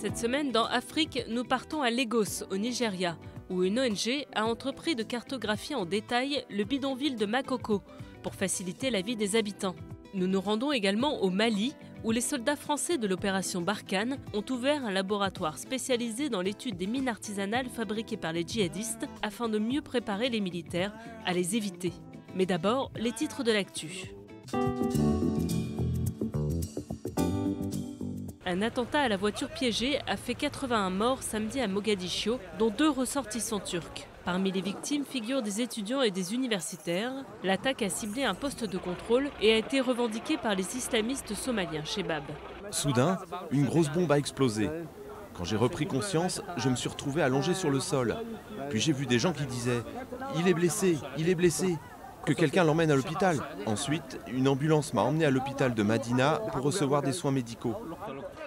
Cette semaine, dans Afrique, nous partons à Lagos, au Nigeria, où une ONG a entrepris de cartographier en détail le bidonville de Makoko pour faciliter la vie des habitants. Nous nous rendons également au Mali, où les soldats français de l'opération Barkhane ont ouvert un laboratoire spécialisé dans l'étude des mines artisanales fabriquées par les djihadistes afin de mieux préparer les militaires à les éviter. Mais d'abord, les titres de l'actu. Un attentat à la voiture piégée a fait 81 morts samedi à Mogadiscio, dont 2 ressortissants turcs. Parmi les victimes figurent des étudiants et des universitaires. L'attaque a ciblé un poste de contrôle et a été revendiquée par les islamistes somaliens Shebab. Soudain, une grosse bombe a explosé. Quand j'ai repris conscience, je me suis retrouvé allongé sur le sol. Puis j'ai vu des gens qui disaient « Il est blessé, il est blessé !» que quelqu'un l'emmène à l'hôpital. Ensuite, une ambulance m'a emmené à l'hôpital de Madina pour recevoir des soins médicaux.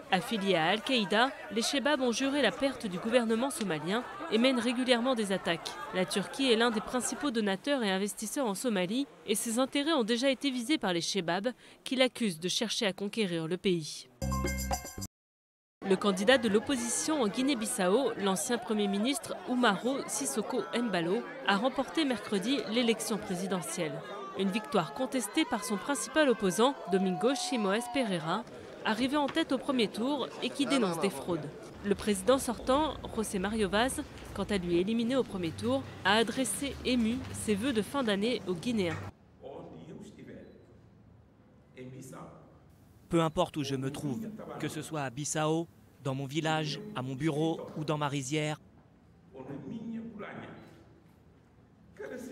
Affiliés à Al-Qaïda, les Shebab ont juré la perte du gouvernement somalien et mènent régulièrement des attaques. La Turquie est l'un des principaux donateurs et investisseurs en Somalie et ses intérêts ont déjà été visés par les Shebab qui l'accusent de chercher à conquérir le pays. Le candidat de l'opposition en Guinée-Bissau, l'ancien Premier ministre Umaro Sissoko Embalo, a remporté mercredi l'élection présidentielle. Une victoire contestée par son principal opposant, Domingos Simoes Pereira, arrivé en tête au premier tour et qui dénonce des fraudes. Le président sortant, José Mario Vaz, quant à lui éliminé au premier tour, a adressé ému ses vœux de fin d'année aux Guinéens. Peu importe où je me trouve, que ce soit à Bissau, dans mon village, à mon bureau ou dans ma rizière,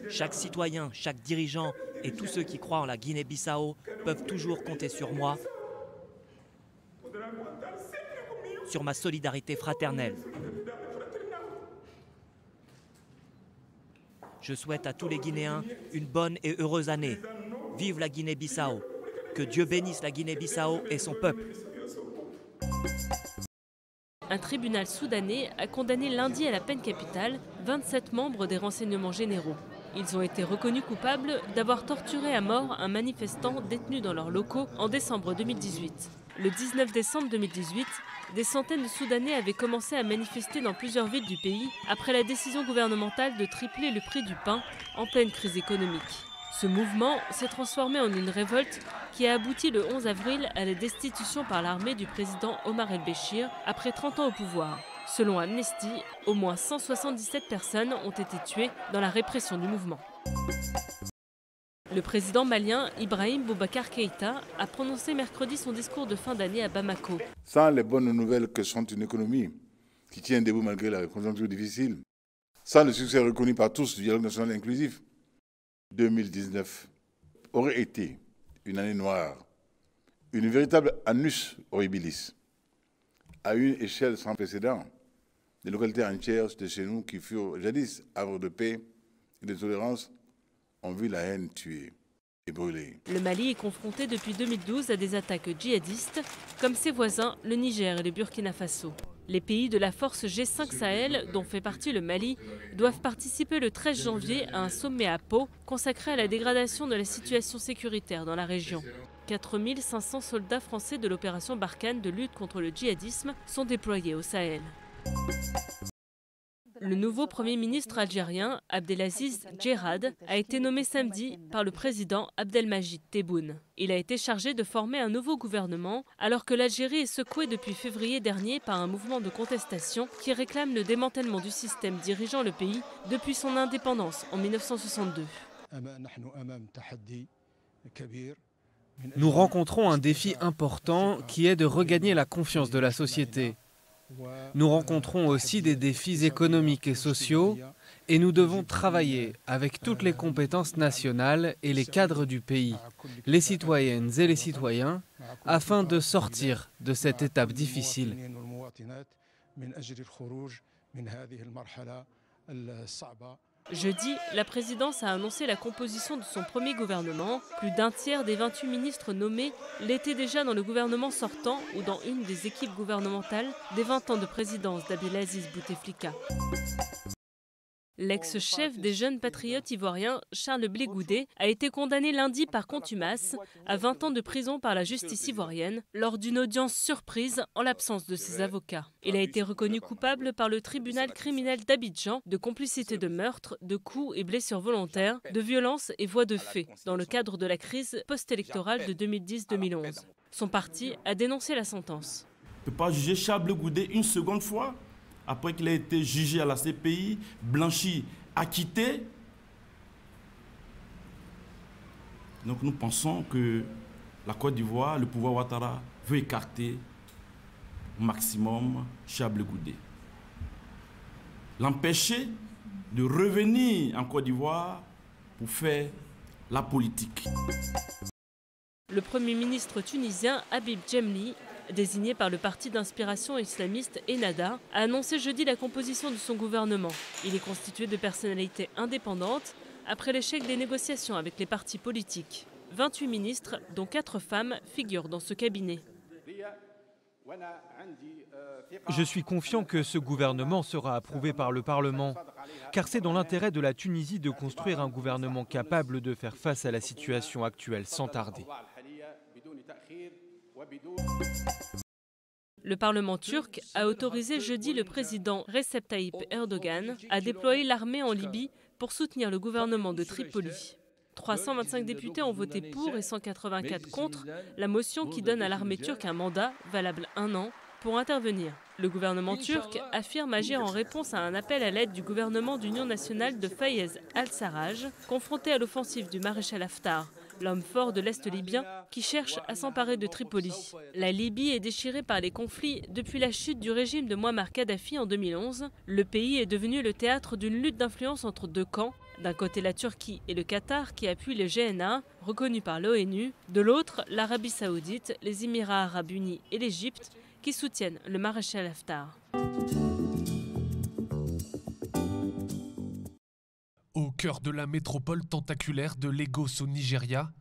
chaque citoyen, chaque dirigeant et tous ceux qui croient en la Guinée-Bissau peuvent toujours compter sur moi, sur ma solidarité fraternelle. Je souhaite à tous les Guinéens une bonne et heureuse année. Vive la Guinée-Bissau. Que Dieu bénisse la Guinée-Bissau et son peuple. Un tribunal soudanais a condamné lundi à la peine capitale 27 membres des renseignements généraux. Ils ont été reconnus coupables d'avoir torturé à mort un manifestant détenu dans leurs locaux en décembre 2018. Le 19 décembre 2018, des centaines de Soudanais avaient commencé à manifester dans plusieurs villes du pays après la décision gouvernementale de tripler le prix du pain en pleine crise économique. Ce mouvement s'est transformé en une révolte qui a abouti le 11 avril à la destitution par l'armée du président Omar el-Béchir après 30 ans au pouvoir. Selon Amnesty, au moins 177 personnes ont été tuées dans la répression du mouvement. Le président malien Ibrahim Boubacar Keïta a prononcé mercredi son discours de fin d'année à Bamako. Sans les bonnes nouvelles que sont une économie qui tient debout malgré la conjoncture difficile, sans le succès reconnu par tous du dialogue national inclusif, 2019 aurait été une année noire, une véritable annus horribilis, à une échelle sans précédent. Des localités entières de chez nous qui furent jadis havre de paix et de tolérance ont vu la haine tuer et brûler. Le Mali est confronté depuis 2012 à des attaques djihadistes, comme ses voisins, le Niger et le Burkina Faso. Les pays de la force G5 Sahel, dont fait partie le Mali, doivent participer le 13 janvier à un sommet à Pau consacré à la dégradation de la situation sécuritaire dans la région. 4500 soldats français de l'opération Barkhane de lutte contre le djihadisme sont déployés au Sahel. Le nouveau Premier ministre algérien, Abdelaziz Djerad, a été nommé samedi par le président Abdelmajid Tebboune. Il a été chargé de former un nouveau gouvernement alors que l'Algérie est secouée depuis février dernier par un mouvement de contestation qui réclame le démantèlement du système dirigeant le pays depuis son indépendance en 1962. Nous rencontrons un défi important qui est de regagner la confiance de la société. Nous rencontrons aussi des défis économiques et sociaux et nous devons travailler avec toutes les compétences nationales et les cadres du pays, les citoyennes et les citoyens, afin de sortir de cette étape difficile. Jeudi, la présidence a annoncé la composition de son premier gouvernement. Plus d'un tiers des 28 ministres nommés l'étaient déjà dans le gouvernement sortant ou dans une des équipes gouvernementales des 20 ans de présidence d'Abdelaziz Bouteflika. L'ex-chef des jeunes patriotes ivoiriens, Charles Blé Goudé, a été condamné lundi par contumace à 20 ans de prison par la justice ivoirienne lors d'une audience surprise en l'absence de ses avocats. Il a été reconnu coupable par le tribunal criminel d'Abidjan de complicité de meurtre, de coups et blessures volontaires, de violences et voies de fait dans le cadre de la crise post-électorale de 2010-2011. Son parti a dénoncé la sentence. On ne peut pas juger Charles Blé Goudé une seconde fois après qu'il a été jugé à la CPI, blanchi, acquitté. Donc nous pensons que la Côte d'Ivoire, le pouvoir Ouattara, veut écarter au maximum Charles Blé Goudé. L'empêcher de revenir en Côte d'Ivoire pour faire la politique. Le Premier ministre tunisien Habib Djemli, désigné par le parti d'inspiration islamiste Ennahda, a annoncé jeudi la composition de son gouvernement. Il est constitué de personnalités indépendantes après l'échec des négociations avec les partis politiques. 28 ministres, dont 4 femmes, figurent dans ce cabinet. Je suis confiant que ce gouvernement sera approuvé par le Parlement, car c'est dans l'intérêt de la Tunisie de construire un gouvernement capable de faire face à la situation actuelle sans tarder. Le Parlement turc a autorisé jeudi le président Recep Tayyip Erdogan à déployer l'armée en Libye pour soutenir le gouvernement de Tripoli. 325 députés ont voté pour et 184 contre la motion qui donne à l'armée turque un mandat valable 1 an pour intervenir. Le gouvernement turc affirme agir en réponse à un appel à l'aide du gouvernement d'union nationale de Fayez al-Sarraj, confronté à l'offensive du maréchal Haftar, l'homme fort de l'Est libyen qui cherche à s'emparer de Tripoli. La Libye est déchirée par les conflits depuis la chute du régime de Mouammar Kadhafi en 2011. Le pays est devenu le théâtre d'une lutte d'influence entre deux camps. D'un côté la Turquie et le Qatar qui appuient le GNA, reconnu par l'ONU. De l'autre, l'Arabie Saoudite, les Émirats Arabes Unis et l'Égypte qui soutiennent le maréchal Haftar. Au cœur de la métropole tentaculaire de Lagos au Nigeria,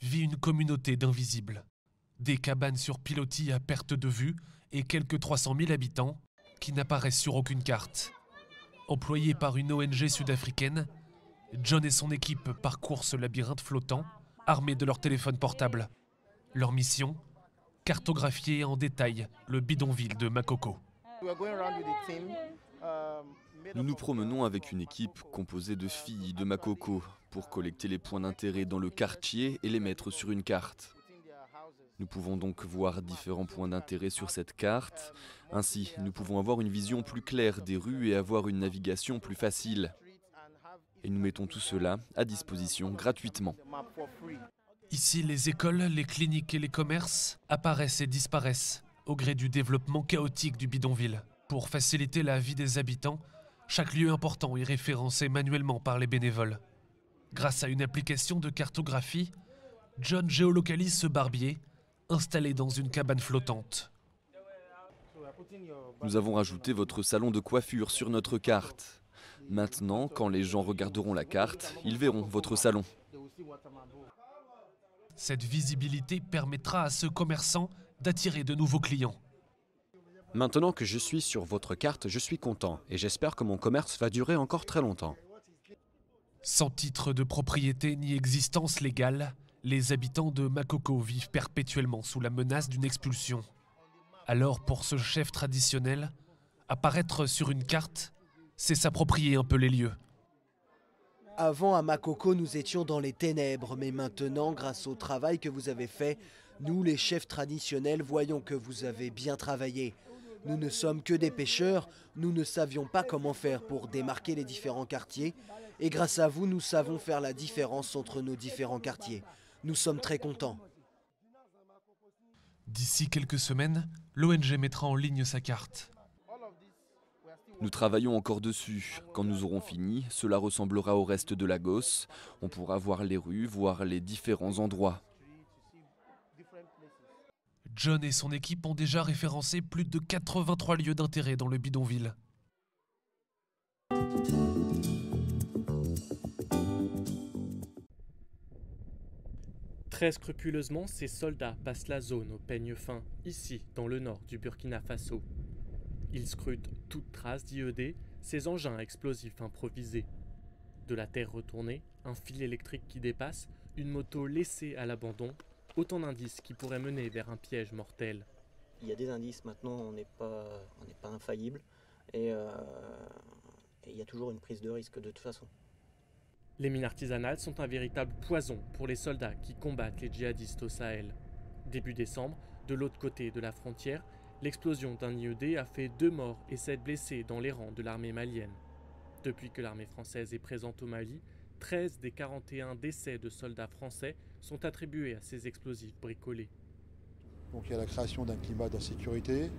vit une communauté d'invisibles. Des cabanes sur pilotis à perte de vue et quelques 300 000 habitants qui n'apparaissent sur aucune carte. Employés par une ONG sud-africaine, John et son équipe parcourent ce labyrinthe flottant, armés de leur téléphone portable. Leur mission ? Cartographier en détail le bidonville de Makoko. Nous nous promenons avec une équipe composée de filles de Makoko pour collecter les points d'intérêt dans le quartier et les mettre sur une carte. Nous pouvons donc voir différents points d'intérêt sur cette carte. Ainsi, nous pouvons avoir une vision plus claire des rues et avoir une navigation plus facile. Et nous mettons tout cela à disposition gratuitement. Ici, les écoles, les cliniques et les commerces apparaissent et disparaissent au gré du développement chaotique du bidonville. Pour faciliter la vie des habitants, chaque lieu important est référencé manuellement par les bénévoles. Grâce à une application de cartographie, John géolocalise ce barbier, installé dans une cabane flottante. Nous avons rajouté votre salon de coiffure sur notre carte. Maintenant, quand les gens regarderont la carte, ils verront votre salon. Cette visibilité permettra à ce commerçant d'attirer de nouveaux clients. Maintenant que je suis sur votre carte, je suis content et j'espère que mon commerce va durer encore très longtemps. Sans titre de propriété ni existence légale, les habitants de Makoko vivent perpétuellement sous la menace d'une expulsion. Alors pour ce chef traditionnel, apparaître sur une carte, c'est s'approprier un peu les lieux. Avant, à Makoko, nous étions dans les ténèbres, mais maintenant, grâce au travail que vous avez fait, nous, les chefs traditionnels, voyons que vous avez bien travaillé. Nous ne sommes que des pêcheurs, nous ne savions pas comment faire pour démarquer les différents quartiers, et grâce à vous, nous savons faire la différence entre nos différents quartiers. Nous sommes très contents. D'ici quelques semaines, l'ONG mettra en ligne sa carte. Nous travaillons encore dessus. Quand nous aurons fini, cela ressemblera au reste de Lagos. On pourra voir les rues, voir les différents endroits. John et son équipe ont déjà référencé plus de 83 lieux d'intérêt dans le bidonville. Très scrupuleusement, ces soldats passent la zone au peigne fin, ici, dans le nord du Burkina Faso. Ils scrutent toute trace d'IED ces engins explosifs improvisés. De la terre retournée, un fil électrique qui dépasse, une moto laissée à l'abandon, autant d'indices qui pourraient mener vers un piège mortel. Il y a des indices maintenant, on n'est pas infaillible et il y a toujours une prise de risque de toute façon. Les mines artisanales sont un véritable poison pour les soldats qui combattent les djihadistes au Sahel. Début décembre, de l'autre côté de la frontière, l'explosion d'un IED a fait 2 morts et 7 blessés dans les rangs de l'armée malienne. Depuis que l'armée française est présente au Mali, 13 des 41 décès de soldats français sont attribués à ces explosifs bricolés. Donc il y a la création d'un climat d'insécurité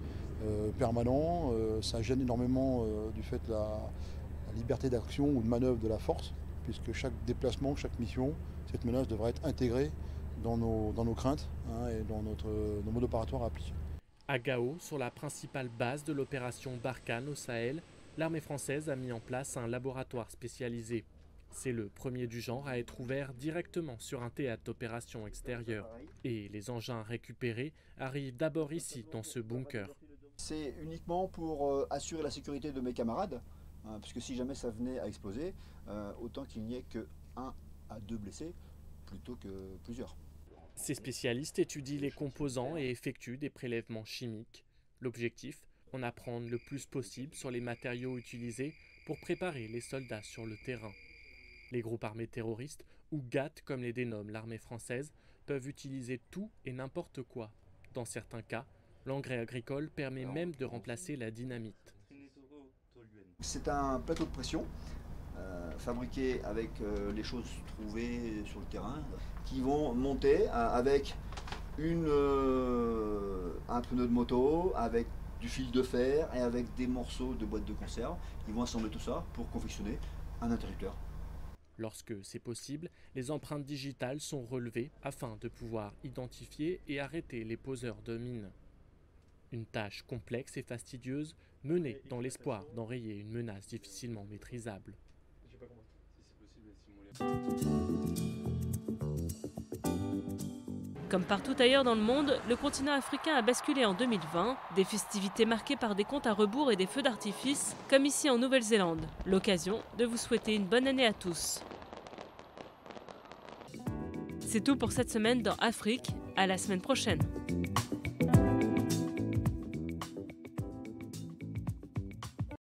permanent, ça gêne énormément du fait de la liberté d'action ou de manœuvre de la force, puisque chaque déplacement, chaque mission, cette menace devrait être intégrée dans nos craintes et dans nos modes opératoires à appliquer. À Gao, sur la principale base de l'opération Barkhane au Sahel, l'armée française a mis en place un laboratoire spécialisé. C'est le premier du genre à être ouvert directement sur un théâtre d'opération extérieur. Et les engins récupérés arrivent d'abord ici, dans ce bunker. C'est uniquement pour assurer la sécurité de mes camarades, puisque si jamais ça venait à exploser, autant qu'il n'y ait que 1 à 2 blessés, plutôt que plusieurs. Ces spécialistes étudient les composants et effectuent des prélèvements chimiques. L'objectif, en apprendre le plus possible sur les matériaux utilisés pour préparer les soldats sur le terrain. Les groupes armés terroristes, ou GAT comme les dénomme l'armée française, peuvent utiliser tout et n'importe quoi. Dans certains cas, l'engrais agricole permet même de remplacer la dynamite. C'est un plateau de pression fabriqué avec les choses trouvées sur le terrain qui vont monter avec un pneu de moto, avec du fil de fer et avec des morceaux de boîte de conserve. Ils vont assembler tout ça pour confectionner un interrupteur. Lorsque c'est possible, les empreintes digitales sont relevées afin de pouvoir identifier et arrêter les poseurs de mines. Une tâche complexe et fastidieuse menée dans l'espoir d'enrayer une menace difficilement maîtrisable. Comme partout ailleurs dans le monde, le continent africain a basculé en 2020, des festivités marquées par des comptes à rebours et des feux d'artifice, comme ici en Nouvelle-Zélande. L'occasion de vous souhaiter une bonne année à tous. C'est tout pour cette semaine dans Afrique, à la semaine prochaine.